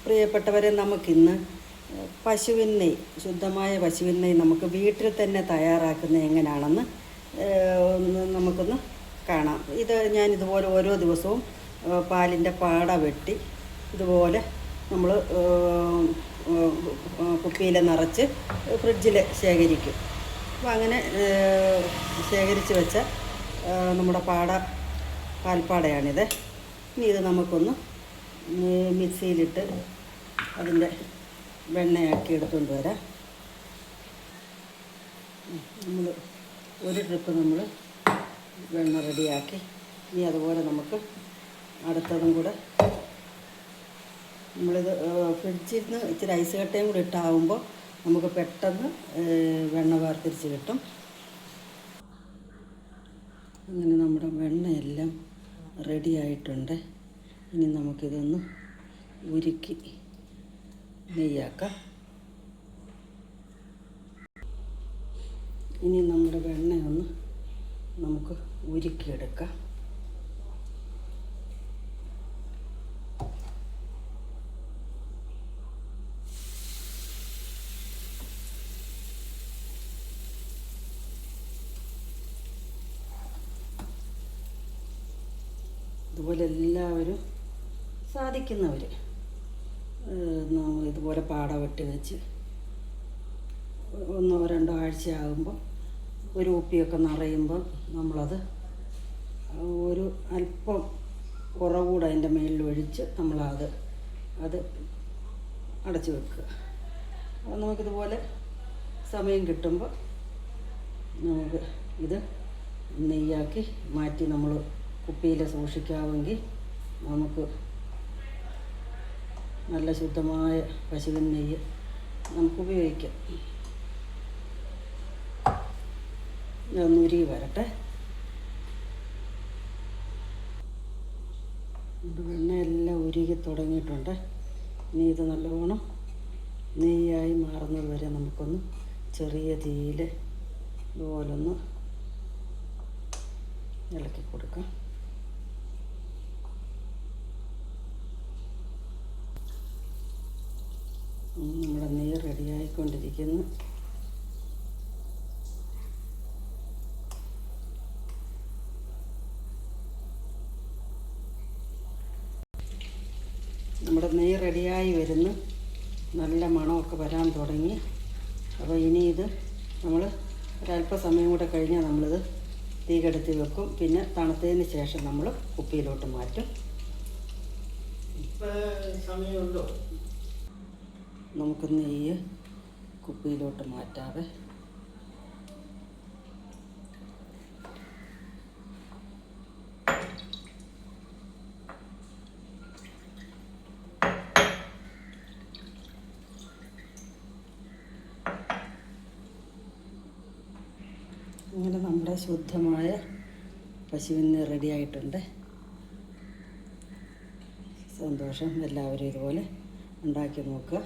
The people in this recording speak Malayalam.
പ്രിയപ്പെട്ടവരെ, നമുക്കിന്ന് പശുവിൻ നെയ്യ്, ശുദ്ധമായ പശുവിൻ നെയ്യ് നമുക്ക് വീട്ടിൽ തന്നെ തയ്യാറാക്കുന്നത് എങ്ങനെയാണെന്ന് നമുക്കൊന്ന് കാണാം. ഞാൻ ഇതുപോലെ ഓരോ ദിവസവും പാലിൻ്റെ പാട വെട്ടി ഇതുപോലെ നമ്മൾ കുപ്പിയിൽ നിറച്ച് ഫ്രിഡ്ജിൽ ശേഖരിക്കും. അപ്പോൾ അങ്ങനെ ശേഖരിച്ച് വെച്ച നമ്മുടെ പാൽപ്പാടയാണിത്. ഇനി ഇത് നമുക്കൊന്ന് മിക്സിയിലിട്ട് അതിൻ്റെ വെണ്ണയാക്കി എടുത്തുകൊണ്ട് വരാം. നമ്മൾ ഒരു ട്രിപ്പ് നമ്മൾ വെണ്ണ റെഡിയാക്കി, ഇനി അതുപോലെ നമുക്ക് അടുത്തതും കൂടെ നമ്മളിത് ഫ്രിഡ്ജിൽ നിന്ന് ഇച്ചിരി ഐസ് കട്ടയും കൂടി ഇട്ടാകുമ്പോൾ നമുക്ക് പെട്ടെന്ന് വെണ്ണ വേർതിരിച്ച് കിട്ടും. അങ്ങനെ നമ്മുടെ വെണ്ണയെല്ലാം റെഡി ആയിട്ടുണ്ട്. ഇനി നമുക്കിതൊന്ന് ഉരുക്കി നെയ്യാക്കാം. ഇനി നമ്മുടെ വെണ്ണയൊന്ന് നമുക്ക് ഉരുക്കിയെടുക്കാം. ഇതുപോലെ എല്ലാവരും സാധിക്കുന്നവർ ഇതുപോലെ പാട വെട്ടി വെച്ച് 1-2 ആഴ്ചയാകുമ്പോൾ ഒരു കുപ്പിയൊക്കെ നിറയുമ്പോൾ നമ്മളത് ഒരു അല്പം ഉറകൂടെ അതിൻ്റെ മേളിൽ ഒഴിച്ച് അത് അടച്ചു വെക്കുക. അപ്പോൾ നമുക്കിതുപോലെ സമയം കിട്ടുമ്പോൾ നമുക്ക് ഇത് നെയ്യാക്കി മാറ്റി നമ്മൾ കുപ്പിയിൽ സൂക്ഷിക്കാമെങ്കിൽ നമുക്ക് നല്ല ശുദ്ധമായ പശുവിൻ നെയ്യ് നമുക്ക് ഉപയോഗിക്കാം. ഇതൊന്ന് ഉരുകി വരട്ടെ. വെണ്ണയെല്ലാം ഉരുകി തുടങ്ങിയിട്ടുണ്ട്. ഇനി ഇത് നല്ലവണ്ണം നെയ്യായി മാറുന്നത് വരെ നമുക്കൊന്ന് ചെറിയ തീയിൽ ഇതുപോലൊന്ന് ഇളക്കി കൊടുക്കാം. നമ്മുടെ നെയ്യ് റെഡിയായിക്കൊണ്ടിരിക്കുന്നു. നമ്മുടെ നെയ്യ് റെഡിയായി വരുന്നു. നല്ല മണമൊക്കെ വരാൻ തുടങ്ങി. അപ്പോൾ ഇനി ഇത് നമ്മൾ ഒരല്പസമയം കൂടെ കഴിഞ്ഞാൽ നമ്മളിത് തീ കെടുത്തി വെക്കും. പിന്നെ തണുത്തതിന് ശേഷം നമ്മൾ കുപ്പിയിലോട്ട് മാറ്റും. സമയമുണ്ടോ? നമുക്ക് നെയ്യ് കുപ്പിയിലോട്ട് മാറ്റാതെ അങ്ങനെ നമ്മുടെ ശുദ്ധമായ പശുവിൻ നെയ്യ് റെഡിയായിട്ടുണ്ട്. സന്തോഷം. എല്ലാവരും ഇതുപോലെ ഉണ്ടാക്കി നോക്കുക.